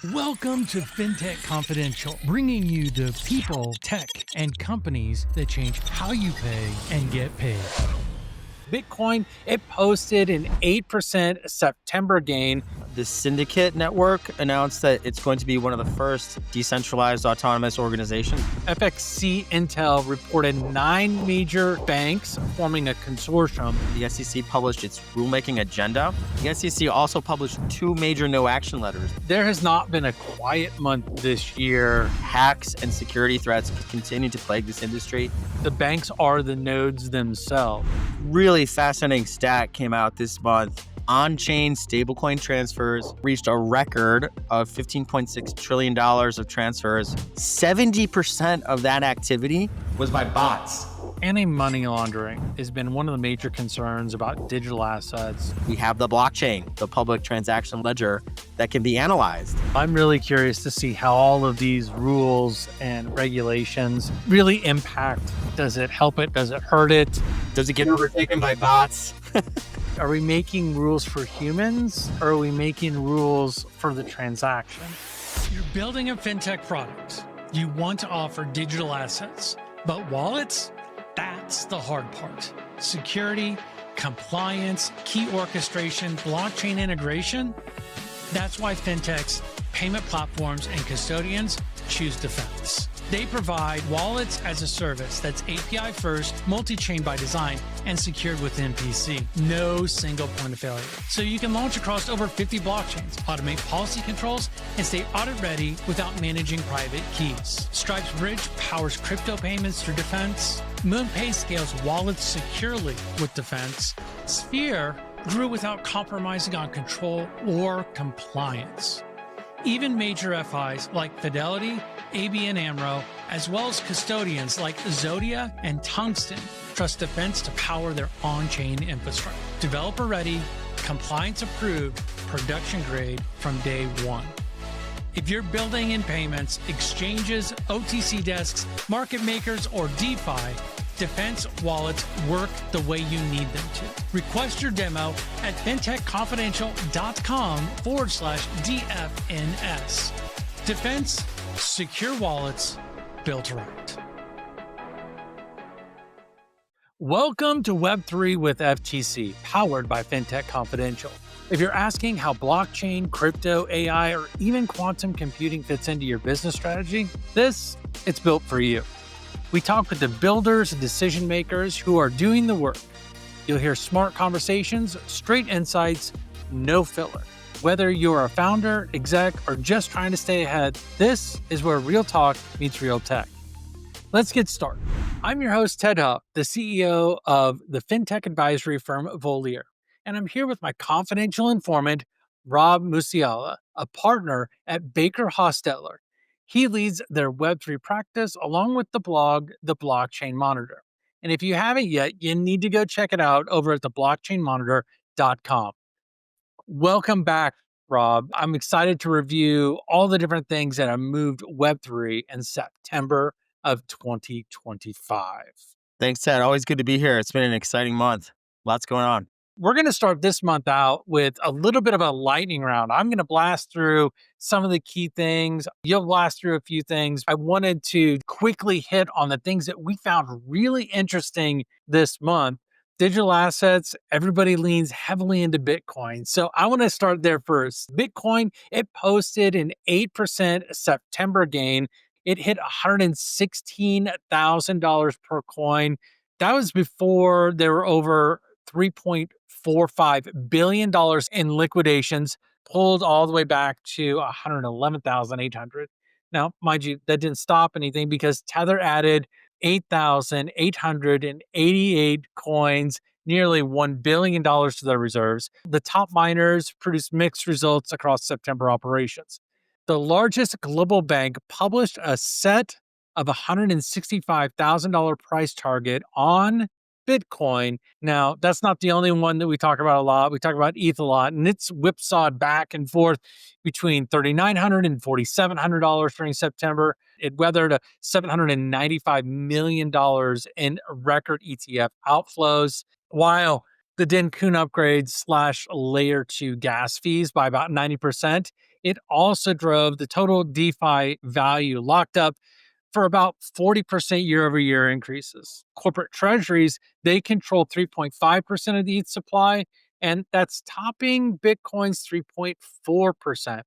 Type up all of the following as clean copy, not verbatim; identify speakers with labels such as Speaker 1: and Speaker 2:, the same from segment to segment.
Speaker 1: Welcome to FinTech Confidential, bringing you the people, tech, and companies that change how you pay and get paid. Bitcoin, it posted an 8% September gain.
Speaker 2: The Syndicate Network announced that it's going to be one of the first decentralized autonomous organizations.
Speaker 1: FXC Intel reported 9 major banks forming a consortium.
Speaker 2: The SEC published its rulemaking agenda. The SEC also published 2 major no-action letters.
Speaker 1: There has not been a quiet month this year.
Speaker 2: Hacks and security threats continue to plague this industry.
Speaker 1: The banks are the nodes themselves.
Speaker 2: Really fascinating stat came out this month. On-chain stablecoin transfers reached a record of $15.6 trillion of transfers. 70% of that activity was by bots.
Speaker 1: Anti-money laundering has been one of the major concerns about digital assets.
Speaker 2: We have the blockchain, the public transaction ledger that can be analyzed.
Speaker 1: I'm really curious to see how all of these rules and regulations really impact. Does it help it? Does it hurt it?
Speaker 2: Does it get overtaken by bots?
Speaker 1: Are we making rules for humans, or are we making rules for the transaction? You're building a fintech product. You want to offer digital assets, but wallets? That's the hard part. Security, compliance, key orchestration, blockchain integration. That's why fintechs, payment platforms, and custodians choose Dfns. They provide wallets as a service that's API first, multi-chain by design, and secured with MPC. No single point of failure. So you can launch across over 50 blockchains, automate policy controls, and stay audit ready without managing private keys. Stripe's Bridge powers crypto payments through Dfns. MoonPay scales wallets securely with Dfns. Sphere grew without compromising on control or compliance. Even major FIs like Fidelity, ABN AMRO, as well as custodians like Zodia and Tungsten trust Dfns to power their on-chain infrastructure. Developer ready, compliance approved, production grade from day one. If you're building in payments, exchanges, OTC desks, market makers, or DeFi, Dfns wallets work the way you need them to. Request your demo at fintechconfidential.com/DFNS. Dfns, secure wallets built right. Welcome to Web3 with FTC, powered by FinTech Confidential. If you're asking how blockchain, crypto, AI, or even quantum computing fits into your business strategy, it's built for you. We talk with the builders and decision makers who are doing the work. You'll hear smart conversations, straight insights, no filler. Whether you're a founder, exec, or just trying to stay ahead, this is where real talk meets real tech. Let's get started. I'm your host, Tedd Huff, the CEO of the fintech advisory firm Voalyre, and I'm here with my confidential informant, Rob Musiala, a partner at BakerHostetler. He leads their Web3 practice along with the blog, The Blockchain Monitor. And if you haven't yet, you need to go check it out over at theblockchainmonitor.com. Welcome back, Rob. I'm excited to review all the different things that have moved Web3 in September of 2025.
Speaker 2: Thanks, Ted. Always good to be here. It's been an exciting month. Lots going on.
Speaker 1: We're going to start this month out with a little bit of a lightning round. I'm going to blast through some of the key things. You'll blast through a few things. I wanted to quickly hit on the things that we found really interesting this month. Digital assets, everybody leans heavily into Bitcoin. So I want to start there first. Bitcoin, it posted an 8% September gain. It hit $116,000 per coin. That was before there were over $3.45 billion in liquidations, pulled all the way back to 111,800. Now, mind you, that didn't stop anything because Tether added 8,888 coins, nearly $1 billion to their reserves. The top miners produced mixed results across September operations. The largest global bank published a set of $165,000 price target on Bitcoin. Now, that's not the only one that we talk about a lot. We talk about ETH a lot, and it's whipsawed back and forth between $3,900 and $4,700 during September. It weathered a $795 million in record ETF outflows, while the Dencun upgrades slash layer 2 gas fees by about 90%. It also drove the total DeFi value locked up for about 40% year over year increases. Corporate treasuries, they control 3.5% of the ETH supply, and that's topping Bitcoin's 3.4%.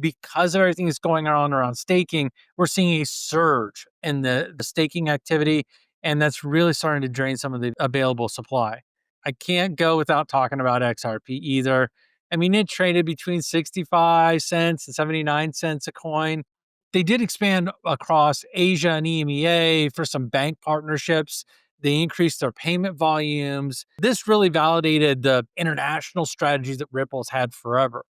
Speaker 1: Because of everything that's going on around staking, we're seeing a surge in the staking activity, and that's really starting to drain some of the available supply. I can't go without talking about XRP either. I mean, it traded between 65 cents and 79 cents a coin. They did expand across Asia and EMEA for some bank partnerships. They increased their payment volumes. This really validated the international strategies that Ripple's had forever.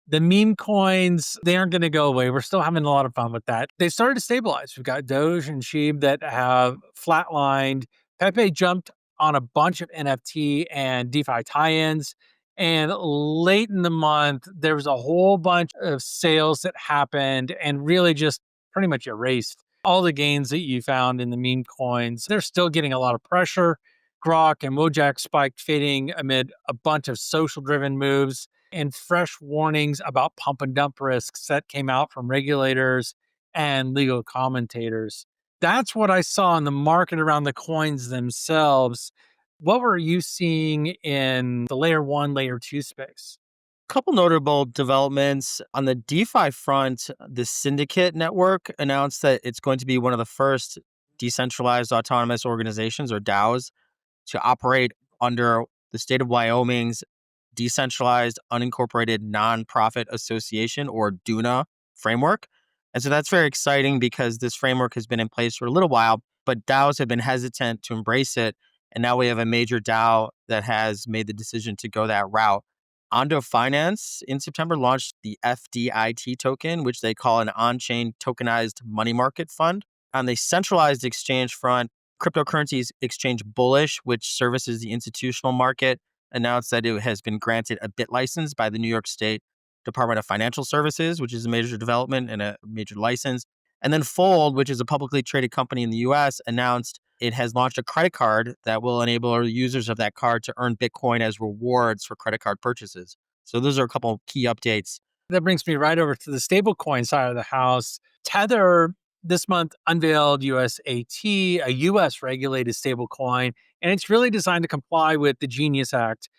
Speaker 1: The meme coins, they aren't going to go away. We're still having a lot of fun with that. They started to stabilize. We've got Doge and Sheeb that have flatlined. Pepe jumped on a bunch of NFT and DeFi tie-ins. And late in the month, there was a whole bunch of sales that happened and really just pretty much erased all the gains that you found in the meme coins. They're still getting a lot of pressure. Grok and Wojak spiked, fading amid a bunch of social-driven moves and fresh warnings about pump and dump risks that came out from regulators and legal commentators. That's what I saw in the market around the coins themselves. What were you seeing in the layer one, layer two space?
Speaker 2: Couple notable developments on the DeFi front. The Syndicate Network announced that it's going to be one of the first decentralized autonomous organizations, or DAOs, to operate under the state of Wyoming's Decentralized Unincorporated Nonprofit Association, or DUNA framework. And so that's very exciting because this framework has been in place for a little while, but DAOs have been hesitant to embrace it. And now we have a major DAO that has made the decision to go that route. Ondo Finance in September launched the FDIT token, which they call an on-chain tokenized money market fund. On the centralized exchange front, cryptocurrencies exchange Bullish, which services the institutional market, announced that it has been granted a BIT license by the New York State Department of Financial Services, which is a major development and a major license. And then Fold, which is a publicly traded company in the US, announced it has launched a credit card that will enable users of that card to earn Bitcoin as rewards for credit card purchases. So those are a couple of key updates.
Speaker 1: That brings me right over to the stablecoin side of the house. Tether this month unveiled USAT, a US regulated stablecoin, and it's really designed to comply with the Genius Act.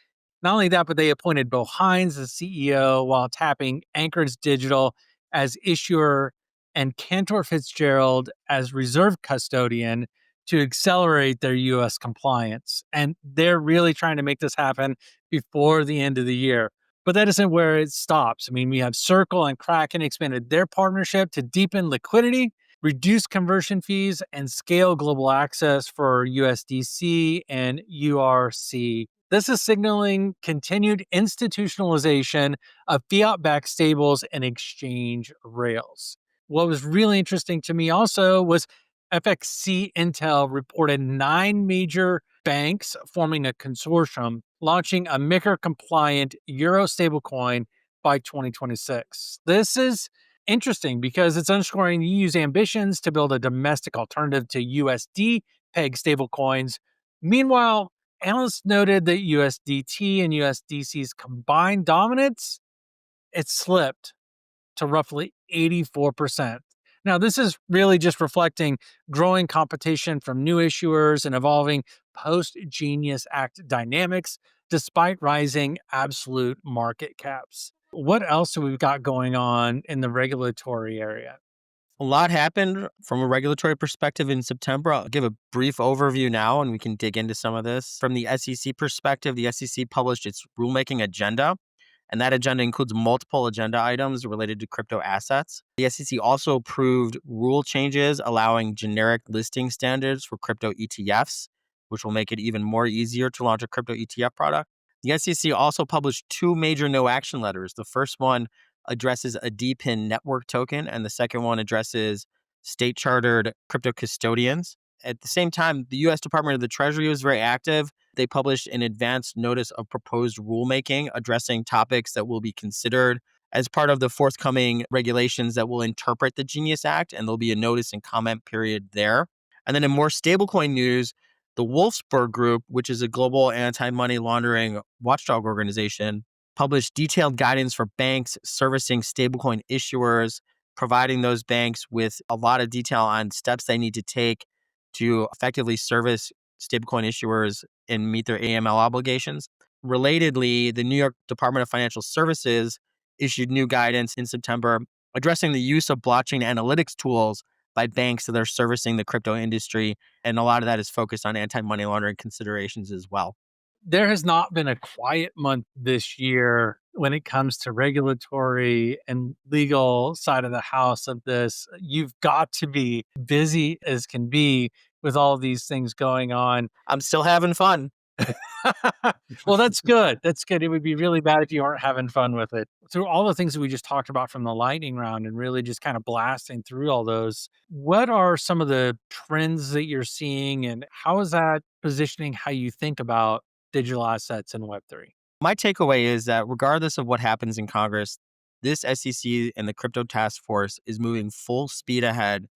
Speaker 1: Not only that, but they appointed Bo Hines as CEO while tapping Anchorage Digital as issuer and Cantor Fitzgerald as reserve custodian to accelerate their US compliance. And they're really trying to make this happen before the end of the year. But that isn't where it stops. I mean, we have Circle and Kraken expanded their partnership to deepen liquidity, reduce conversion fees, and scale global access for USDC and URC. This is signaling continued institutionalization of fiat-backed stables and exchange rails. What was really interesting to me also was FXC Intel reported 9 major banks forming a consortium launching a MICA-compliant Euro stablecoin by 2026. This is interesting because it's underscoring the EU's ambitions to build a domestic alternative to USD peg stablecoins. Meanwhile, analysts noted that USDT and USDC's combined dominance, it slipped to roughly 84%. Now, this is really just reflecting growing competition from new issuers and evolving post-Genius Act dynamics, despite rising absolute market caps. What else have we got going on in the regulatory area?
Speaker 2: A lot happened from a regulatory perspective in September. I'll give a brief overview now and we can dig into some of this. From the SEC perspective, the SEC published its rulemaking agenda, and that agenda includes multiple agenda items related to crypto assets. The SEC also approved rule changes allowing generic listing standards for crypto ETFs, which will make it even more easier to launch a crypto ETF product. The SEC also published 2 major no-action letters. The first one addresses a DePIN network token, and the second one addresses state-chartered crypto custodians. At the same time, the U.S. Department of the Treasury was very active. They published an advanced notice of proposed rulemaking addressing topics that will be considered as part of the forthcoming regulations that will interpret the Genius Act, and there'll be a notice and comment period there. And then in more stablecoin news, the Wolfsburg Group, which is a global anti-money laundering watchdog organization, published detailed guidance for banks servicing stablecoin issuers, providing those banks with a lot of detail on steps they need to take to effectively service stablecoin issuers and meet their AML obligations. Relatedly, the New York Department of Financial Services issued new guidance in September addressing the use of blockchain analytics tools by banks that are servicing the crypto industry. And a lot of that is focused on anti-money laundering considerations as well.
Speaker 1: There has not been a quiet month this year when it comes to regulatory and legal side of the house of this. You've got to be busy as can be with all of these things going on.
Speaker 2: I'm still having fun.
Speaker 1: Well, that's good. That's good. It would be really bad if you aren't having fun with it. Through all the things that we just talked about from the lightning round and really just kind of blasting through all those, what are some of the trends that you're seeing and how is that positioning how you think about digital assets in Web3?
Speaker 2: My takeaway is that regardless of what happens in Congress, this SEC and the crypto task force is moving full speed ahead.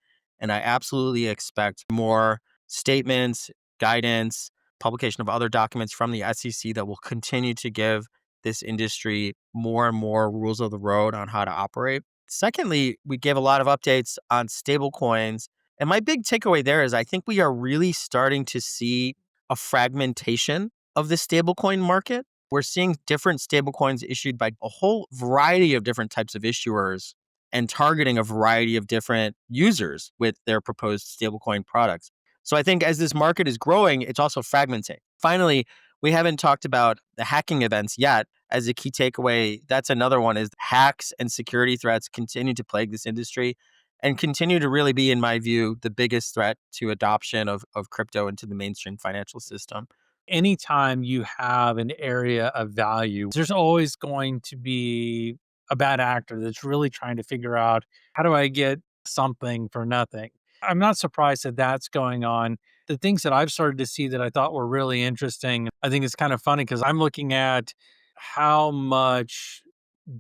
Speaker 2: And I absolutely expect more statements, guidance, publication of other documents from the SEC that will continue to give this industry more and more rules of the road on how to operate. Secondly, we gave a lot of updates on stablecoins. And my big takeaway there is I think we are really starting to see a fragmentation of the stablecoin market. We're seeing different stablecoins issued by a whole variety of different types of issuers and targeting a variety of different users with their proposed stablecoin products. So I think as this market is growing, it's also fragmenting. Finally, we haven't talked about the hacking events yet. As a key takeaway, that's another one is hacks and security threats continue to plague this industry and continue to really be, in my view, the biggest threat to adoption of crypto into the mainstream financial system.
Speaker 1: Anytime you have an area of value, there's always going to be a bad actor that's really trying to figure out how do I get something for nothing. I'm not surprised that that's going on. The things that I've started to see that I thought were really interesting, I think it's kind of funny because I'm looking at how much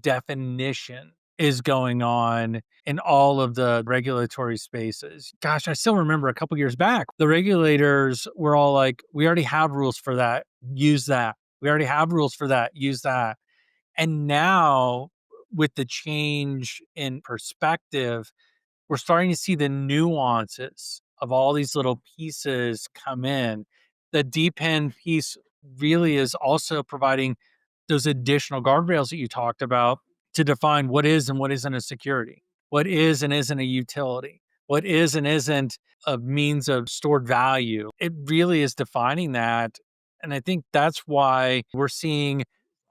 Speaker 1: definition is going on in all of the regulatory spaces. Gosh, I still remember a couple years back, the regulators were all like, we already have rules for that, use that. We already have rules for that, use that. And now, with the change in perspective, we're starting to see the nuances of all these little pieces come in. The DePIN piece really is also providing those additional guardrails that you talked about to define what is and what isn't a security, what is and isn't a utility, what is and isn't a means of stored value. It really is defining that. And I think that's why we're seeing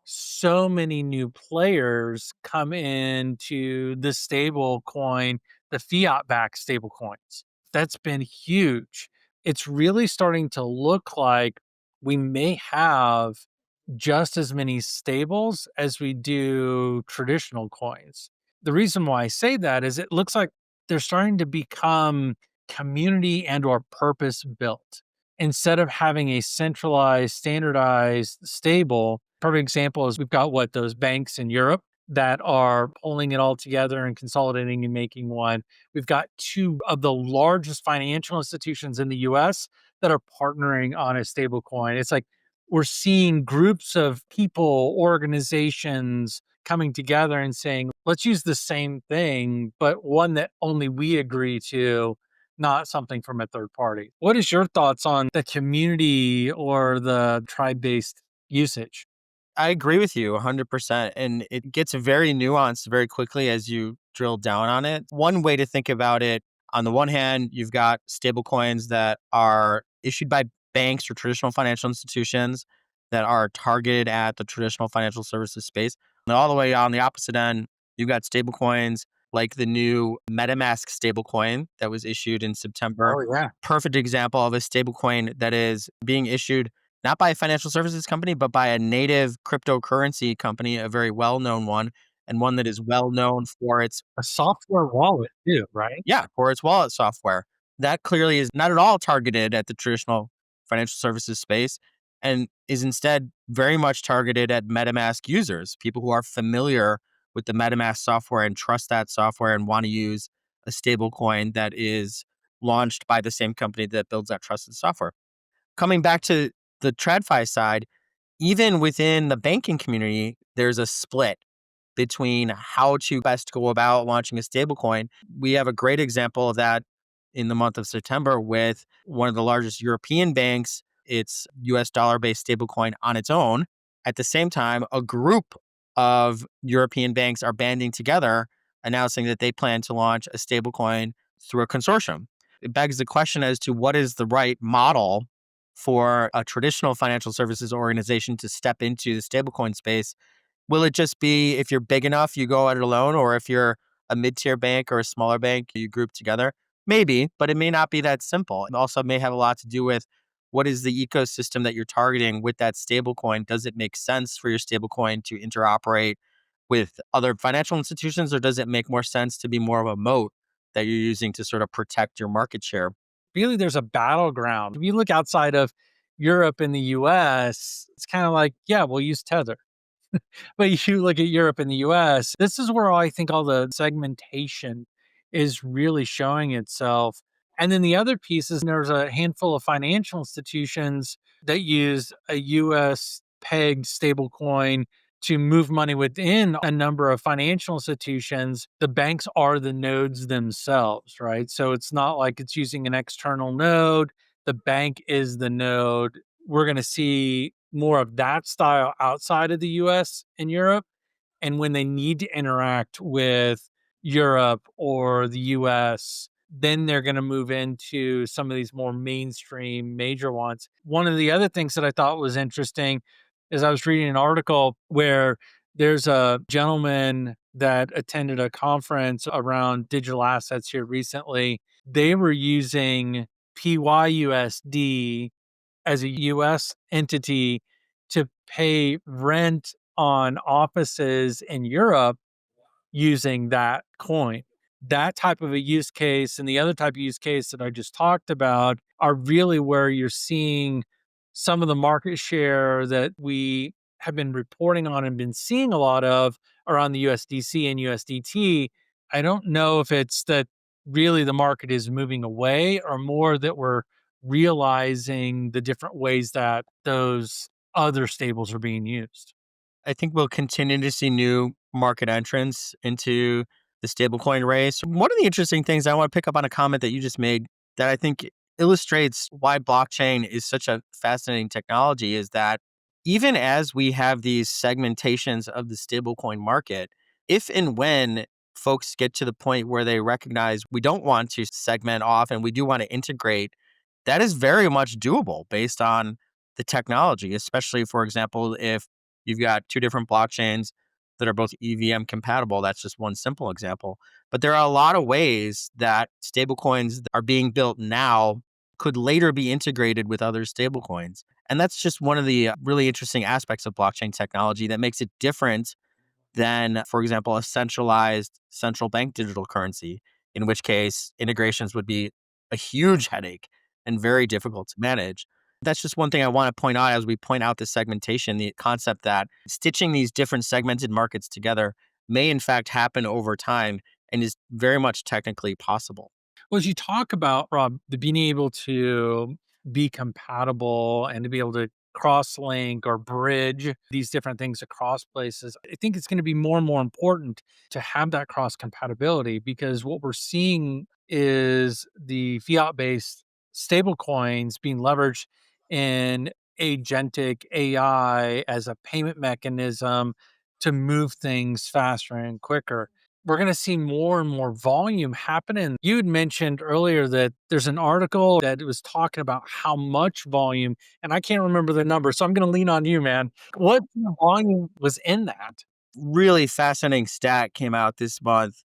Speaker 1: so many new players come into the stable coin, the fiat backed stable coins. That's been huge. It's really starting to look like we may have just as many stables as we do traditional coins. The reason why I say that is it looks like they're starting to become community and or purpose built instead of having a centralized, standardized stable. Perfect example is we've got those banks in Europe that are pulling it all together and consolidating and making one. We've got two of the largest financial institutions in the US that are partnering on a stable coin. It's like we're seeing groups of people, organizations coming together and saying, let's use the same thing, but one that only we agree to, not something from a third party. What is your thoughts on the community or the tribe-based usage?
Speaker 2: I agree with you 100%. And it gets very nuanced very quickly as you drill down on it. One way to think about it, on the one hand, you've got stablecoins that are issued by banks or traditional financial institutions that are targeted at the traditional financial services space. And all the way on the opposite end, you've got stablecoins like the new MetaMask stablecoin that was issued in September.
Speaker 1: Oh, yeah.
Speaker 2: Perfect example of a stablecoin that is being issued not by a financial services company, but by a native cryptocurrency company, a very well-known one, and one that is well known for its
Speaker 1: A software wallet too, right?
Speaker 2: for its wallet software. That clearly is not at all targeted at the traditional financial services space and is instead very much targeted at MetaMask users, people who are familiar with the MetaMask software and trust that software and want to use a stable coin that is launched by the same company that builds that trusted software. Coming back to the TradFi side, Even within the banking community, there's a split between how to best go about launching a stablecoin. We have a great example of that in the month of September with one of the largest European banks, its US dollar-based stablecoin on its own. At the same time, a group of European banks are banding together, announcing that they plan to launch a stablecoin through a consortium. It begs the question as to what is the right model for a traditional financial services organization to step into the stablecoin space. Will it just be if you're big enough, you go at it alone, or if you're a mid-tier bank or a smaller bank, you group together? Maybe, but it may not be that simple. It also may have a lot to do with what is the ecosystem that you're targeting with that stablecoin. Does it make sense for your stablecoin to interoperate with other financial institutions, or does it make more sense to be more of a moat that you're using to sort of protect your market share?
Speaker 1: Really, there's a battleground. If you look outside of Europe and the US, it's kind of like, yeah, we'll use Tether. But you look at Europe and the US, this is where I think all the segmentation is really showing itself. And then the other piece is there's a handful of financial institutions that use a US pegged stablecoin to move money within a number of financial institutions. The banks are the nodes themselves, right? So it's not like it's using an external node. The bank is the node. We're going to see more of that style outside of the US and Europe. And when they need to interact with Europe or the US, then they're going to move into some of these more mainstream major ones. One of the other things that I thought was interesting is I was reading an article where there's a gentleman that attended a conference around digital assets here recently. They were using PYUSD as a US entity to pay rent on offices in Europe using that coin. That type of a use case and the other type of use case that I just talked about are really where you're seeing some of the market share that we have been reporting on and been seeing a lot of around the USDC and USDT. I don't know if it's that really the market is moving away or more that we're realizing the different ways that those other stables are being used.
Speaker 2: I think we'll continue to see new market entrants into the stablecoin race. One of the interesting things I want to pick up on a comment that you just made that I think illustrates why blockchain is such a fascinating technology is that even as we have these segmentations of the stablecoin market, if and when folks get to the point where they recognize we don't want to segment off and we do want to integrate, that is very much doable based on the technology, especially, for example, if you've got two different blockchains that are both EVM compatible. That's just one simple example. But there are a lot of ways that stablecoins that are being built now could later be integrated with other stablecoins. And that's just one of the really interesting aspects of blockchain technology that makes it different than, for example, a centralized central bank digital currency, in which case integrations would be a huge headache and very difficult to manage. That's just one thing I want to point out as we point out the segmentation, the concept that stitching these different segmented markets together may in fact happen over time and is very much technically possible.
Speaker 1: Well, as you talk about, Rob, the being able to be compatible and to be able to cross link or bridge these different things across places, I think it's going to be more and more important to have that cross compatibility because what we're seeing is the fiat based stable coins being leveraged in agentic AI as a payment mechanism to move things faster and quicker. We're going to see more and more volume happening. You had mentioned earlier that there's an article that was talking about how much volume, and I can't remember the number, so I'm going to lean on you, man. What volume was in that?
Speaker 2: Really fascinating stat came out this month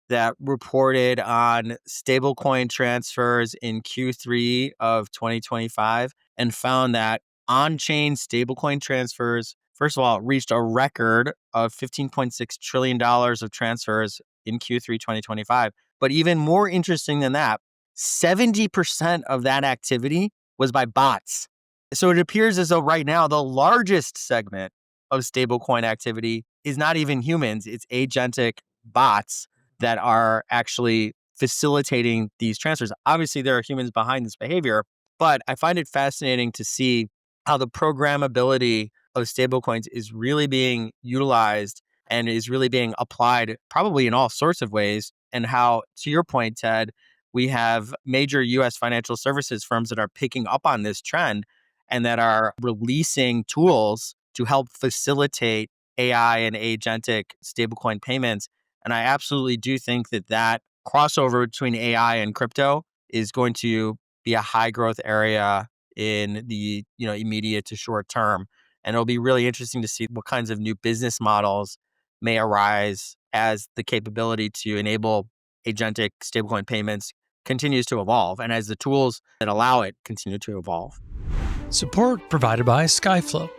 Speaker 2: that reported on stablecoin transfers in Q3 of 2025 and found that on-chain stablecoin transfers, first of all, reached a record of $15.6 trillion of transfers in Q3 2025. But even more interesting than that, 70% of that activity was by bots. So it appears as though right now the largest segment of stablecoin activity is not even humans, it's agentic bots that are actually facilitating these transfers. Obviously, there are humans behind this behavior, but I find it fascinating to see how the programmability of stablecoins is really being utilized and is really being applied probably in all sorts of ways. And how, to your point, Ted, we have major US financial services firms that are picking up on this trend and that are releasing tools to help facilitate AI and agentic stablecoin payments. And I absolutely do think that that crossover between AI and crypto is going to be a high growth area in the immediate to short term. And it'll be really interesting to see what kinds of new business models may arise as the capability to enable agentic stablecoin payments continues to evolve and as the tools that allow it continue to evolve.
Speaker 1: Support provided by Skyflow.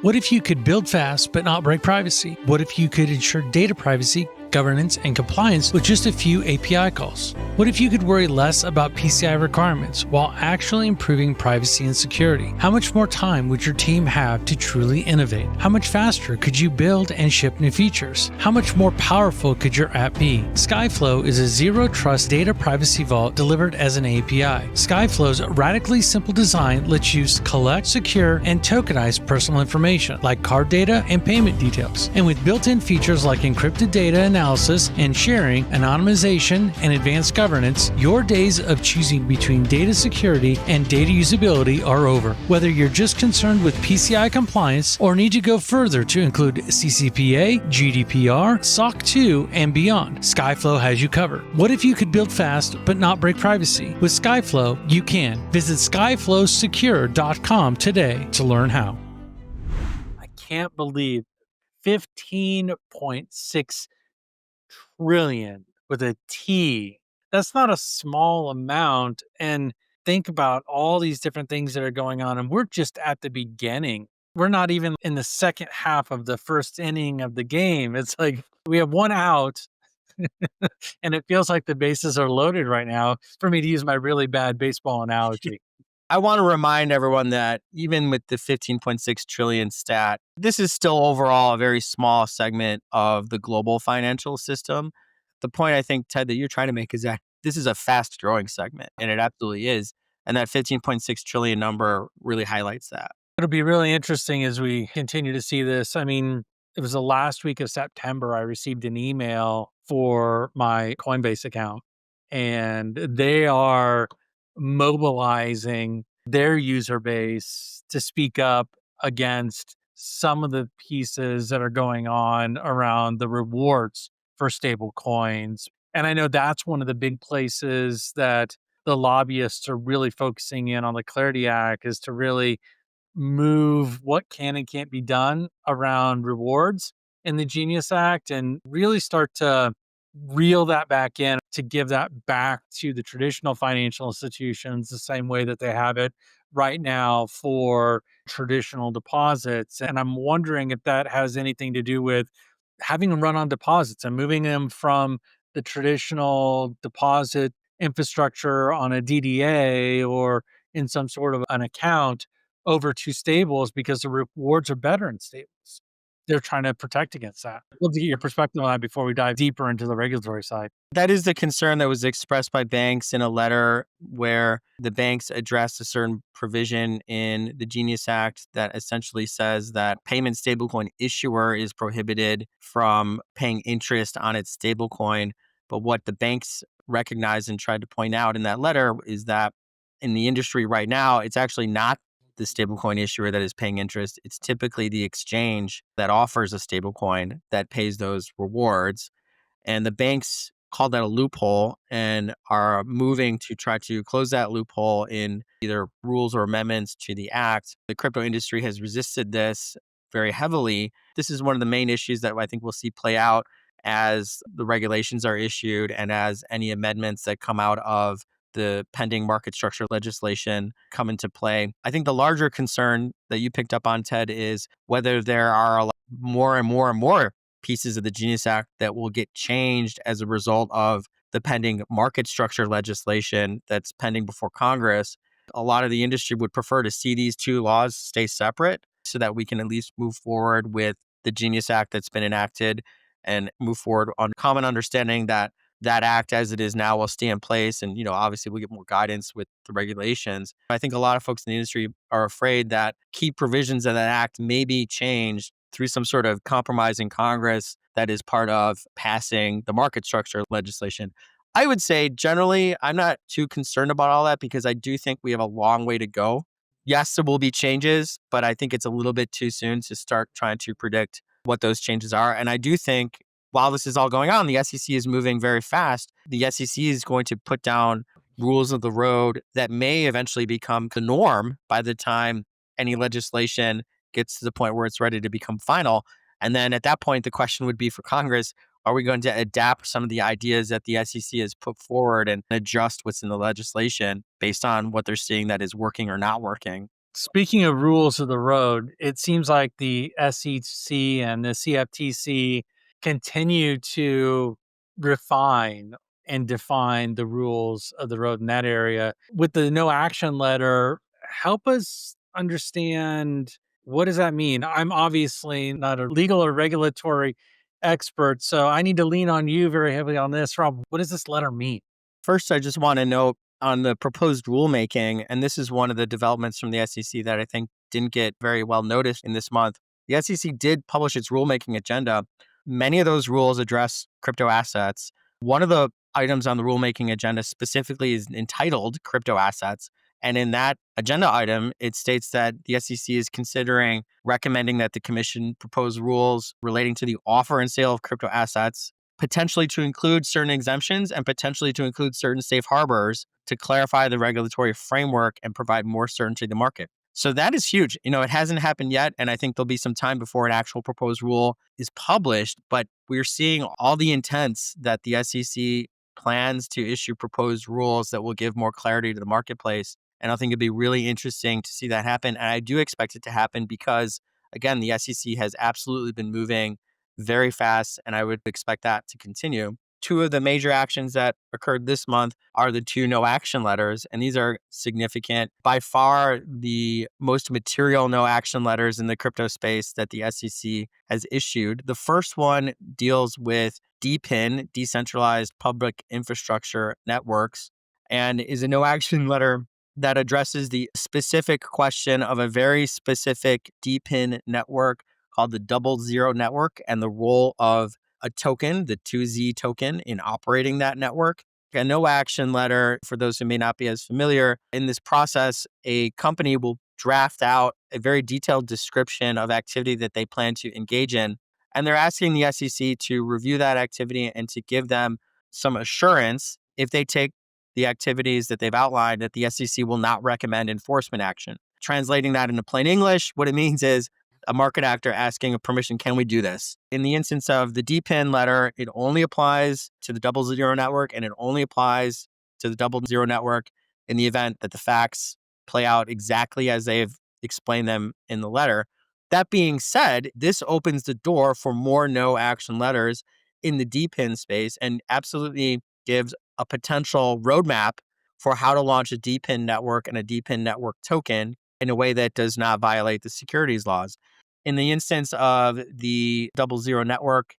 Speaker 1: What if you could build fast but not break privacy? What if you could ensure data privacy, governance, and compliance with just a few API calls? What if you could worry less about PCI requirements while actually improving privacy and security? How much more time would your team have to truly innovate? How much faster could you build and ship new features? How much more powerful could your app be? Skyflow is a zero-trust data privacy vault delivered as an API. Skyflow's radically simple design lets you collect, secure, and tokenize personal information like card data and payment details. And with built-in features like encrypted data analysis and sharing, anonymization, and advanced governance, your days of choosing between data security and data usability are over. Whether you're just concerned with PCI compliance or need to go further to include CCPA, GDPR, SOC 2, and beyond, Skyflow has you covered. What if you could build fast but not break privacy? With Skyflow, you can. Visit skyflowsecure.com today to learn how. I can't believe 15.6 trillion with a T. That's not a small amount. And think about all these different things that are going on. And we're just at the beginning. We're not even in the second half of the first inning of the game. It's like we have one out and it feels like the bases are loaded right now, for me to use my really bad baseball analogy.
Speaker 2: I want to remind everyone that even with the 15.6 trillion stat, this is still overall a very small segment of the global financial system. The point I think, Ted, that you're trying to make is that this is a fast growing segment, and it absolutely is. And that 15.6 trillion number really highlights that.
Speaker 1: It'll be really interesting as we continue to see this. I mean, it was the last week of September, I received an email for my Coinbase account, and they are mobilizing their user base to speak up against some of the pieces that are going on around the rewards for stable coins. And I know that's one of the big places that the lobbyists are really focusing in on the Clarity Act, is to really move what can and can't be done around rewards in the Genius Act and really start to reel that back in, to give that back to the traditional financial institutions the same way that they have it right now for traditional deposits. And I'm wondering if that has anything to do with having them run on deposits and moving them from the traditional deposit infrastructure on a DDA or in some sort of an account over to stables, because the rewards are better in stables. They're trying to protect against that. I'd love to get your perspective on that before we dive deeper into the regulatory side.
Speaker 2: That is the concern that was expressed by banks in a letter where the banks addressed a certain provision in the Genius Act that essentially says that payment stablecoin issuer is prohibited from paying interest on its stablecoin. But what the banks recognized and tried to point out in that letter is that in the industry right now, it's actually not the stablecoin issuer that is paying interest. It's typically the exchange that offers a stablecoin that pays those rewards. And the banks call that a loophole and are moving to try to close that loophole in either rules or amendments to the act. The crypto industry has resisted this very heavily. This is one of the main issues that I think we'll see play out as the regulations are issued and as any amendments that come out of the pending market structure legislation come into play. I think the larger concern that you picked up on, Ted, is whether there are a lot more and more and more pieces of the Genius Act that will get changed as a result of the pending market structure legislation that's pending before Congress. A lot of the industry would prefer to see these two laws stay separate so that we can at least move forward with the Genius Act that's been enacted and move forward on common understanding that that act as it is now will stay in place. And, obviously we'll get more guidance with the regulations. I think a lot of folks in the industry are afraid that key provisions of that act may be changed through some sort of compromise in Congress that is part of passing the market structure legislation. I would say generally, I'm not too concerned about all that because I do think we have a long way to go. Yes, there will be changes, but I think it's a little bit too soon to start trying to predict what those changes are. And I do think while this is all going on, the SEC is moving very fast. The SEC is going to put down rules of the road that may eventually become the norm by the time any legislation gets to the point where it's ready to become final. And then at that point, the question would be for Congress, are we going to adapt some of the ideas that the SEC has put forward and adjust what's in the legislation based on what they're seeing that is working or not working?
Speaker 1: Speaking of rules of the road, it seems like the SEC and the CFTC continue to refine and define the rules of the road in that area. With the no action letter, help us understand, what does that mean? I'm obviously not a legal or regulatory expert, so I need to lean on you very heavily on this. Rob, what does this letter mean?
Speaker 2: First, I just want to note on the proposed rulemaking, and this is one of the developments from the SEC that I think didn't get very well noticed in this month. The SEC did publish its rulemaking agenda. Many of those rules address crypto assets. One of the items on the rulemaking agenda specifically is entitled crypto assets. And in that agenda item, it states that the SEC is considering recommending that the commission propose rules relating to the offer and sale of crypto assets, potentially to include certain exemptions and potentially to include certain safe harbors to clarify the regulatory framework and provide more certainty to the market. So that is huge. It hasn't happened yet, and I think there'll be some time before an actual proposed rule is published, but we're seeing all the intents that the SEC plans to issue proposed rules that will give more clarity to the marketplace. And I think it'd be really interesting to see that happen. And I do expect it to happen because, again, the SEC has absolutely been moving very fast, and I would expect that to continue. Two of the major actions that occurred this month are the two no action letters, and these are significant. By far, the most material no action letters in the crypto space that the SEC has issued. The first one deals with DePIN, Decentralized Public Infrastructure Networks, and is a no action letter that addresses the specific question of a very specific DePIN network called the 00 network and the role of a token, the 2Z token, in operating that network. A no action letter, for those who may not be as familiar, in this process, a company will draft out a very detailed description of activity that they plan to engage in. And they're asking the SEC to review that activity and to give them some assurance if they take the activities that they've outlined that the SEC will not recommend enforcement action. Translating that into plain English, what it means is a market actor asking a permission, can we do this? In the instance of the DePIN letter, it only applies to the 00 network, and it only applies to the 00 network in the event that the facts play out exactly as they've explained them in the letter. That being said, this opens the door for more no action letters in the DePIN space and absolutely gives a potential roadmap for how to launch a DePIN network and a DePIN network token in a way that does not violate the securities laws. In the instance of the 00 network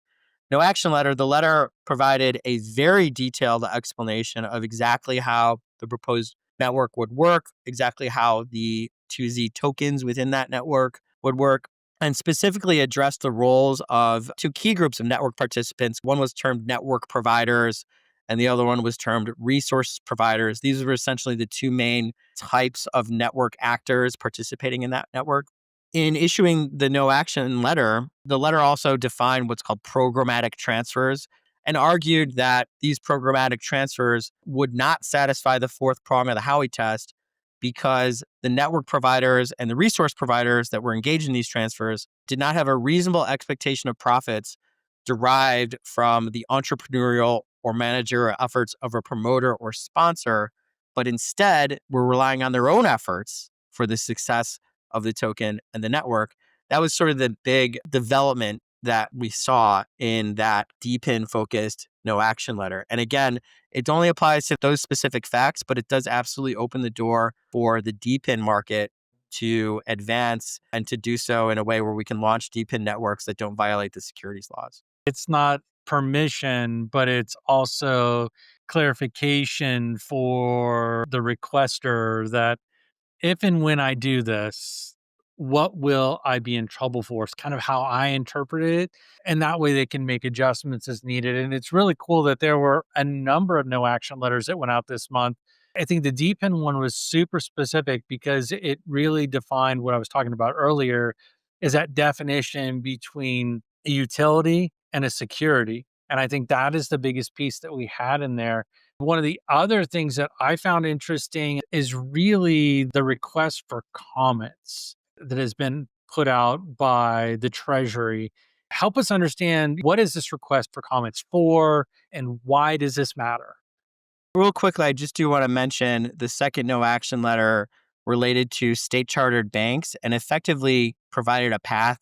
Speaker 2: no action letter, the letter provided a very detailed explanation of exactly how the proposed network would work, exactly how the 2Z tokens within that network would work, and specifically addressed the roles of two key groups of network participants. One was termed network providers, and the other one was termed resource providers. These were essentially the two main types of network actors participating in that network. In issuing the no action letter, the letter also defined what's called programmatic transfers and argued that these programmatic transfers would not satisfy the fourth prong of the Howey test because the network providers and the resource providers that were engaged in these transfers did not have a reasonable expectation of profits derived from the entrepreneurial or managerial efforts of a promoter or sponsor, but instead were relying on their own efforts for the success of the token and the network. That was sort of the big development that we saw in that DePIN focused no action letter. And again, it only applies to those specific facts, but it does absolutely open the door for the DePIN market to advance and to do so in a way where we can launch DePIN networks that don't violate the securities laws.
Speaker 1: It's not permission, but it's also clarification for the requester that if and when I do this, what will I be in trouble for? It's kind of how I interpret it. And that way they can make adjustments as needed. And it's really cool that there were a number of no action letters that went out this month. I think the DPIN one was super specific because it really defined what I was talking about earlier, is that definition between a utility and a security. And I think that is the biggest piece that we had in there. One of the other things that I found interesting is really the request for comments that has been put out by the Treasury. Help us understand, what is this request for comments for and why does this matter?
Speaker 2: Real quickly, I just do want to mention the second no action letter related to state chartered banks and effectively provided a path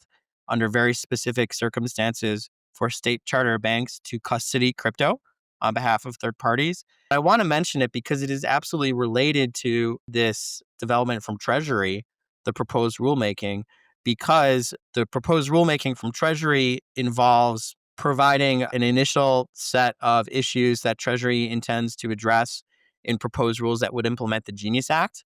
Speaker 2: under very specific circumstances for state chartered banks to custody crypto on behalf of third parties. I want to mention it because it is absolutely related to this development from Treasury, the proposed rulemaking, because the proposed rulemaking from Treasury involves providing an initial set of issues that Treasury intends to address in proposed rules that would implement the Genius Act.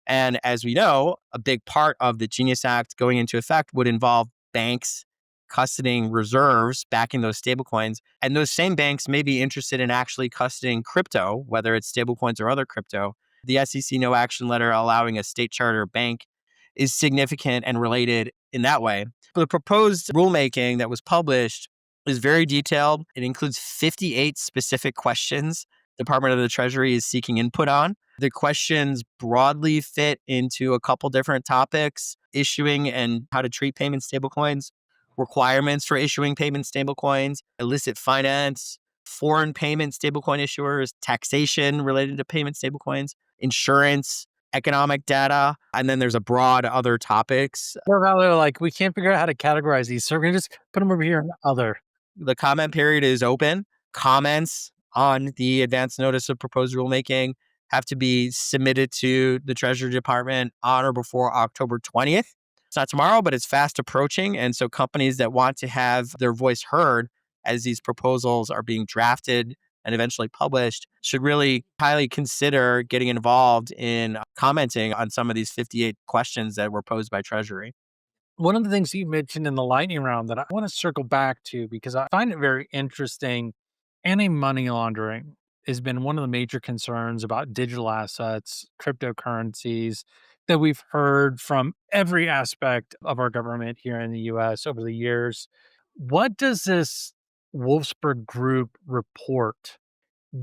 Speaker 2: And as we know, a big part of the Genius Act going into effect would involve banks custodying reserves, backing those stablecoins. And those same banks may be interested in actually custodying crypto, whether it's stablecoins or other crypto. The SEC no action letter allowing a state charter bank is significant and related in that way. The proposed rulemaking that was published is very detailed. It includes 58 specific questions the Department of the Treasury is seeking input on. The questions broadly fit into a couple different topics: issuing and how to treat payment stablecoins, requirements for issuing payment stablecoins, illicit finance, foreign payment stablecoin issuers, taxation related to payment stablecoins, insurance, economic data, and then there's a broad other topics.
Speaker 1: Or how they're like, we can't figure out how to categorize these, so we're going to just put them over here in other.
Speaker 2: The comment period is open. Comments on the advance notice of proposed rulemaking have to be submitted to the Treasury Department on or before October 20th. It's not tomorrow, but it's fast approaching. And so companies that want to have their voice heard as these proposals are being drafted and eventually published should really highly consider getting involved in commenting on some of these 58 questions that were posed by Treasury.
Speaker 1: One of the things you mentioned in the lightning round that I want to circle back to, because I find it very interesting, anti-money laundering has been one of the major concerns about digital assets, cryptocurrencies, that we've heard from every aspect of our government here in the US over the years. What does this Wolfsburg Group report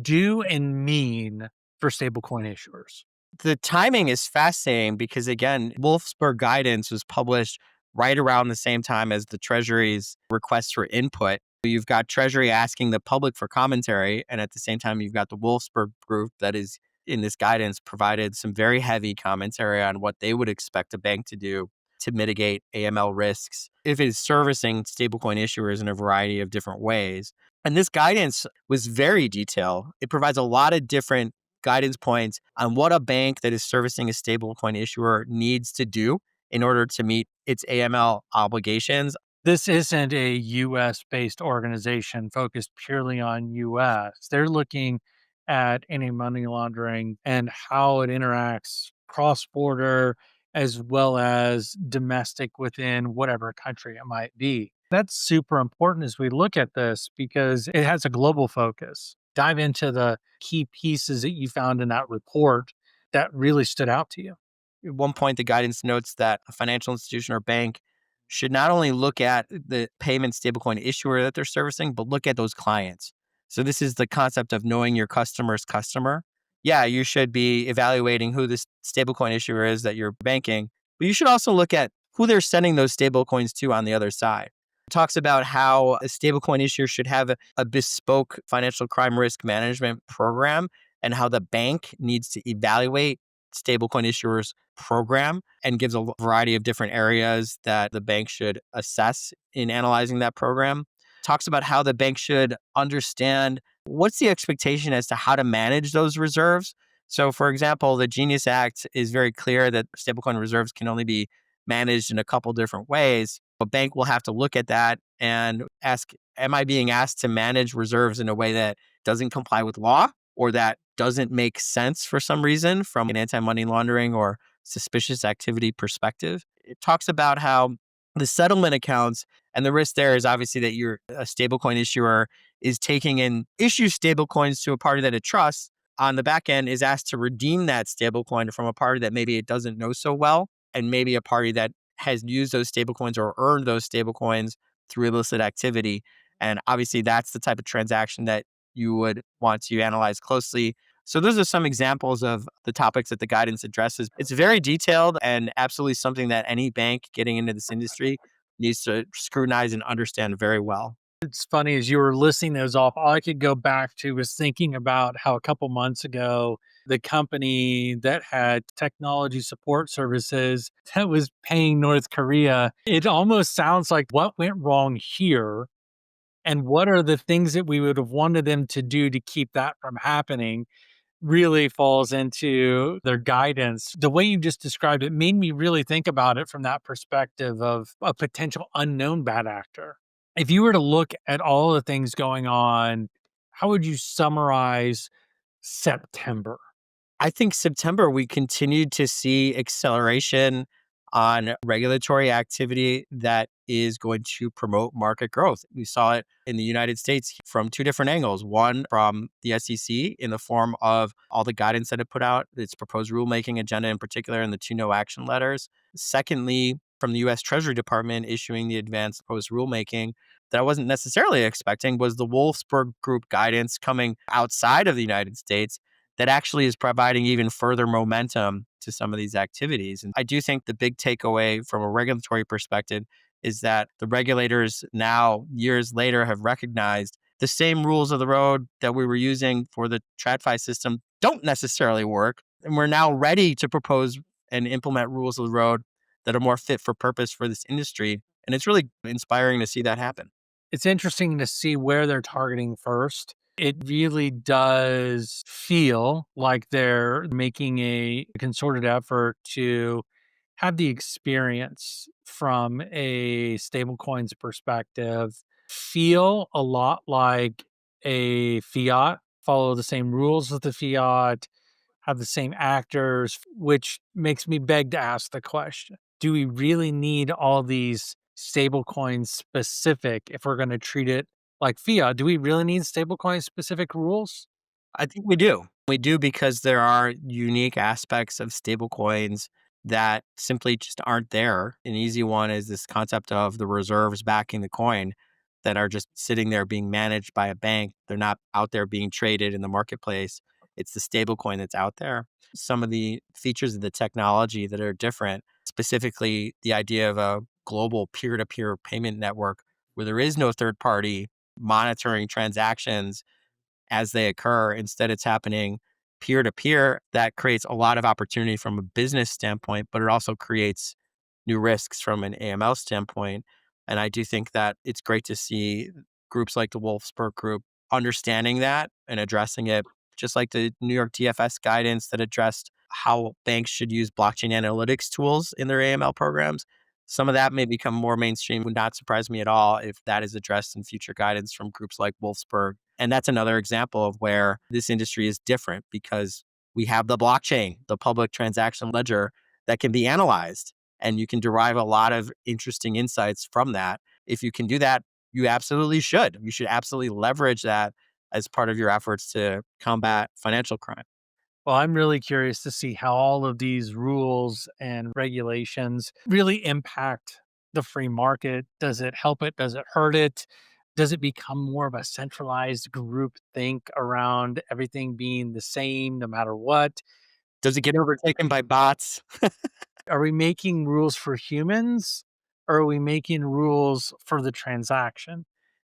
Speaker 1: do and mean for stablecoin issuers?
Speaker 2: The timing is fascinating because, again, Wolfsberg guidance was published right around the same time as the Treasury's request for input. You've got Treasury asking the public for commentary, and at the same time, you've got the Wolfsberg Group that is in this guidance provided some very heavy commentary on what they would expect a bank to do to mitigate AML risks if it is servicing stablecoin issuers in a variety of different ways. And this guidance was very detailed. It provides a lot of different guidance points on what a bank that is servicing a stablecoin issuer needs to do in order to meet its AML obligations.
Speaker 1: This isn't a US based organization focused purely on US. They're looking at any money laundering and how it interacts cross border as well as domestic within whatever country it might be. That's super important as we look at this because it has a global focus. Dive into the key pieces that you found in that report that really stood out to you.
Speaker 2: At one point, the guidance notes that a financial institution or bank should not only look at the payment stablecoin issuer that they're servicing, but look at those clients. So this is the concept of knowing your customer's customer. Yeah, you should be evaluating who this stablecoin issuer is that you're banking, but you should also look at who they're sending those stablecoins to on the other side. It talks about how a stablecoin issuer should have a bespoke financial crime risk management program and how the bank needs to evaluate stablecoin issuers program and gives a variety of different areas that the bank should assess in analyzing that program. Talks about how the bank should understand what's the expectation as to how to manage those reserves. So, for example, the Genius Act is very clear that stablecoin reserves can only be managed in a couple different ways. A bank will have to look at that and ask, am I being asked to manage reserves in a way that doesn't comply with law or that doesn't make sense for some reason from an anti-money laundering or suspicious activity perspective? It talks about how the settlement accounts and the risk there is obviously that you're a stablecoin issuer is taking and issue stablecoins to a party that it trusts. On the back end is asked to redeem that stablecoin from a party that maybe it doesn't know so well, and maybe a party that has used those stablecoins or earned those stablecoins through illicit activity. And obviously, that's the type of transaction that you would want to analyze closely. So those are some examples of the topics that the guidance addresses. It's very detailed and absolutely something that any bank getting into this industry needs to scrutinize and understand very well.
Speaker 1: It's funny, as you were listing those off, all I could go back to was thinking about how a couple months ago, the company that had technology support services that was paying North Korea, it almost sounds like what went wrong here and what are the things that we would have wanted them to do to keep that from happening really falls into their guidance. The way you just described it made me really think about it from that perspective of a potential unknown bad actor. If you were to look at all the things going on, how would you summarize September?
Speaker 2: I think September, we continued to see acceleration on regulatory activity that is going to promote market growth. We saw it in the United States from two different angles. One, from the SEC in the form of all the guidance that it put out, its proposed rulemaking agenda in particular, and the two no action letters. Secondly, from the US Treasury Department issuing the advanced proposed rulemaking that I wasn't necessarily expecting was the Wolfsburg Group guidance coming outside of the United States that actually is providing even further momentum to some of these activities. And I do think the big takeaway from a regulatory perspective is that the regulators now, years later, have recognized the same rules of the road that we were using for the TradFi system don't necessarily work. And we're now ready to propose and implement rules of the road that are more fit for purpose for this industry. And it's really inspiring to see that happen.
Speaker 1: It's interesting to see where they're targeting first. It really does feel like they're making a concerted effort to have the experience from a stablecoins perspective feel a lot like a fiat, follow the same rules as the fiat, have the same actors, which makes me beg to ask the question, do we really need all these stablecoin specific if we're going to treat it like fiat? Do we really need stablecoin specific rules?
Speaker 2: I think we do. We do because there are unique aspects of stablecoins that simply just aren't there. An easy one is this concept of the reserves backing the coin that are just sitting there being managed by a bank. They're not out there being traded in the marketplace. It's the stablecoin that's out there. Some of the features of the technology that are different, specifically the idea of a global peer-to-peer payment network where there is no third party monitoring transactions as they occur. Instead, it's happening peer to peer. That creates a lot of opportunity from a business standpoint, but it also creates new risks from an AML standpoint. And I do think that it's great to see groups like the Wolfsburg Group understanding that and addressing it, just like the New York DFS guidance that addressed how banks should use blockchain analytics tools in their AML programs. Some of that may become more mainstream. Would not surprise me at all if that is addressed in future guidance from groups like Wolfsburg. And that's another example of where this industry is different because we have the blockchain, the public transaction ledger that can be analyzed. And you can derive a lot of interesting insights from that. If you can do that, you absolutely should. You should absolutely leverage that as part of your efforts to combat financial crime.
Speaker 1: Well, I'm really curious to see how all of these rules and regulations really impact the free market. Does it help it? Does it hurt it? Does it become more of a centralized group think around everything being the same no matter what?
Speaker 2: Does it get overtaken by bots?
Speaker 1: Are we making rules for humans or are we making rules for the transaction?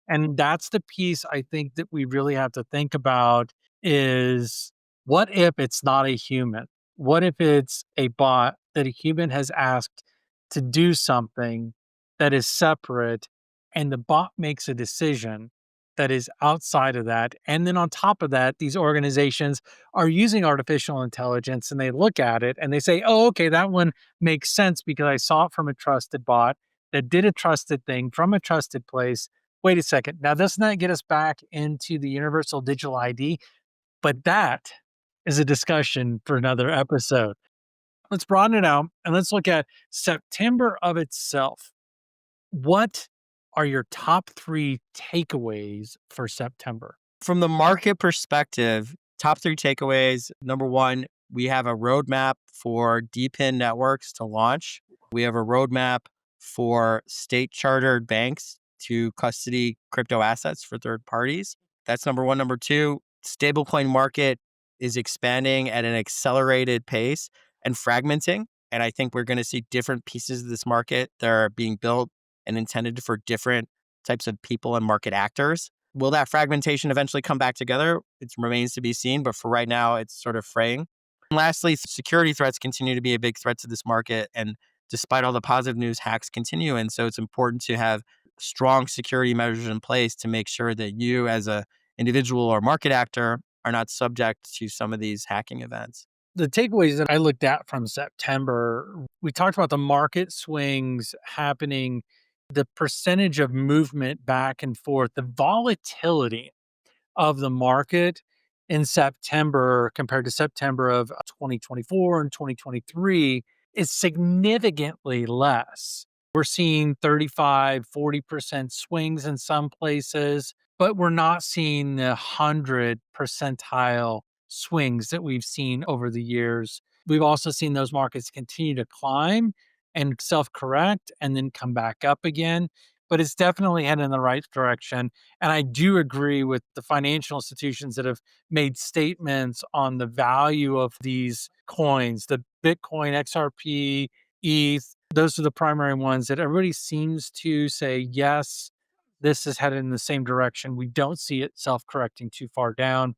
Speaker 1: And that's the piece I think that we really have to think about is what if it's not a human? What if it's a bot that a human has asked to do something that is separate and the bot makes a decision that is outside of that? And then on top of that, these organizations are using artificial intelligence and they look at it and they say, oh, okay, that one makes sense because I saw it from a trusted bot. that did a trusted thing from a trusted place. Wait a second. Now, doesn't that get us back into the universal digital ID? But that is a discussion for another episode. Let's broaden it out and let's look at September of itself. What are your top 3 takeaways for September?
Speaker 2: From the market perspective, top 3 takeaways. Number 1, we have a roadmap for DePIN networks to launch. We have a roadmap for state chartered banks to custody crypto assets for third parties. That's number 1. Number 2, stablecoin market is expanding at an accelerated pace and fragmenting. And I think we're going to see different pieces of this market that are being built and intended for different types of people and market actors. Will that fragmentation eventually come back together? It remains to be seen, but for right now, it's sort of fraying. And lastly, security threats continue to be a big threat to this market. And despite all the positive news, hacks continue. And so it's important to have strong security measures in place to make sure that you as an individual or market actor are not subject to some of these hacking events.
Speaker 1: The takeaways that I looked at from September, we talked about the market swings happening, the percentage of movement back and forth, the volatility of the market in September compared to September of 2024 and 2023 is significantly less. We're seeing 35, 40% swings in some places, but we're not seeing the 100 percentile swings that we've seen over the years. We've also seen those markets continue to climb and self-correct and then come back up again. But it's definitely heading in the right direction. And I do agree with the financial institutions that have made statements on the value of these coins, the Bitcoin, XRP, ETH. Those are the primary ones that everybody seems to say, yes, this is headed in the same direction. We don't see it self-correcting too far down.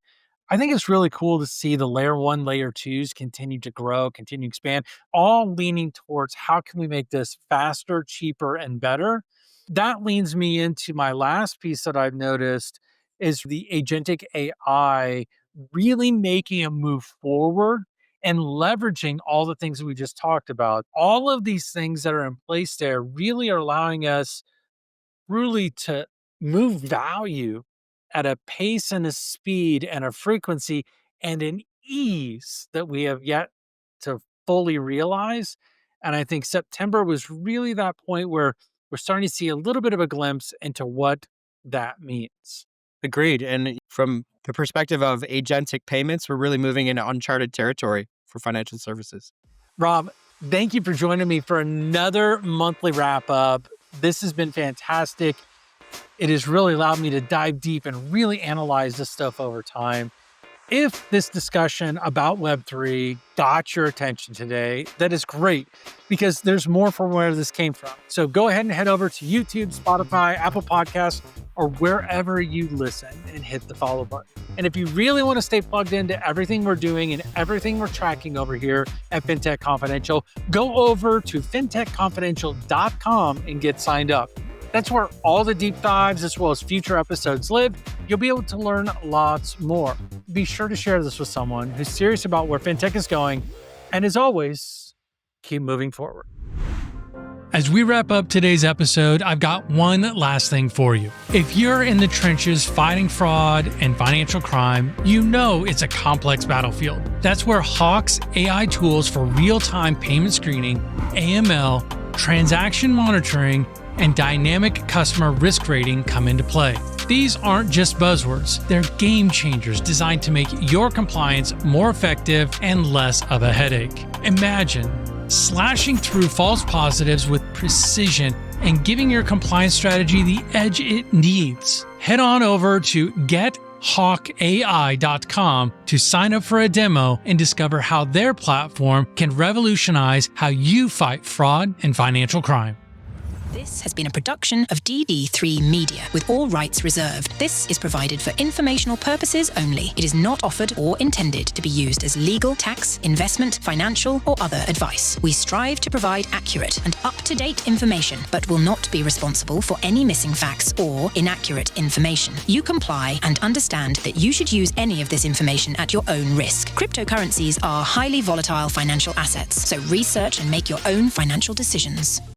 Speaker 1: I think it's really cool to see the layer 1, layer 2s continue to grow, continue to expand, all leaning towards how can we make this faster, cheaper, and better. That leads me into my last piece that I've noticed is the agentic AI really making a move forward and leveraging all the things that we just talked about. All of these things that are in place there really are allowing us really to move value at a pace and a speed and a frequency and an ease that we have yet to fully realize. And I think September was really that point where we're starting to see a little bit of a glimpse into what that means.
Speaker 2: Agreed. And from the perspective of agentic payments, we're really moving into uncharted territory for financial services.
Speaker 1: Rob, thank you for joining me for another monthly wrap up. This has been fantastic. It has really allowed me to dive deep and really analyze this stuff over time. If this discussion about Web3 got your attention today, that is great because there's more from where this came from. So go ahead and head over to YouTube, Spotify, Apple Podcasts, or wherever you listen and hit the follow button. And if you really want to stay plugged into everything we're doing and everything we're tracking over here at FinTech Confidential, go over to fintechconfidential.com and get signed up. That's where all the deep dives as well as future episodes live. You'll be able to learn lots more. Be sure to share this with someone who's serious about where fintech is going. And as always, keep moving forward. As we wrap up today's episode, I've got one last thing for you. If you're in the trenches fighting fraud and financial crime, you know it's a complex battlefield. That's where Hawk's AI tools for real-time payment screening, AML, transaction monitoring, and dynamic customer risk rating come into play. These aren't just buzzwords, they're game changers designed to make your compliance more effective and less of a headache. Imagine slashing through false positives with precision and giving your compliance strategy the edge it needs. Head on over to gethawkai.com to sign up for a demo and discover how their platform can revolutionize how you fight fraud and financial crime.
Speaker 3: This has been a production of DD3 Media, with all rights reserved. This is provided for informational purposes only. It is not offered or intended to be used as legal, tax, investment, financial, or other advice. We strive to provide accurate and up-to-date information, but will not be responsible for any missing facts or inaccurate information. You comply and understand that you should use any of this information at your own risk. Cryptocurrencies are highly volatile financial assets, so research and make your own financial decisions.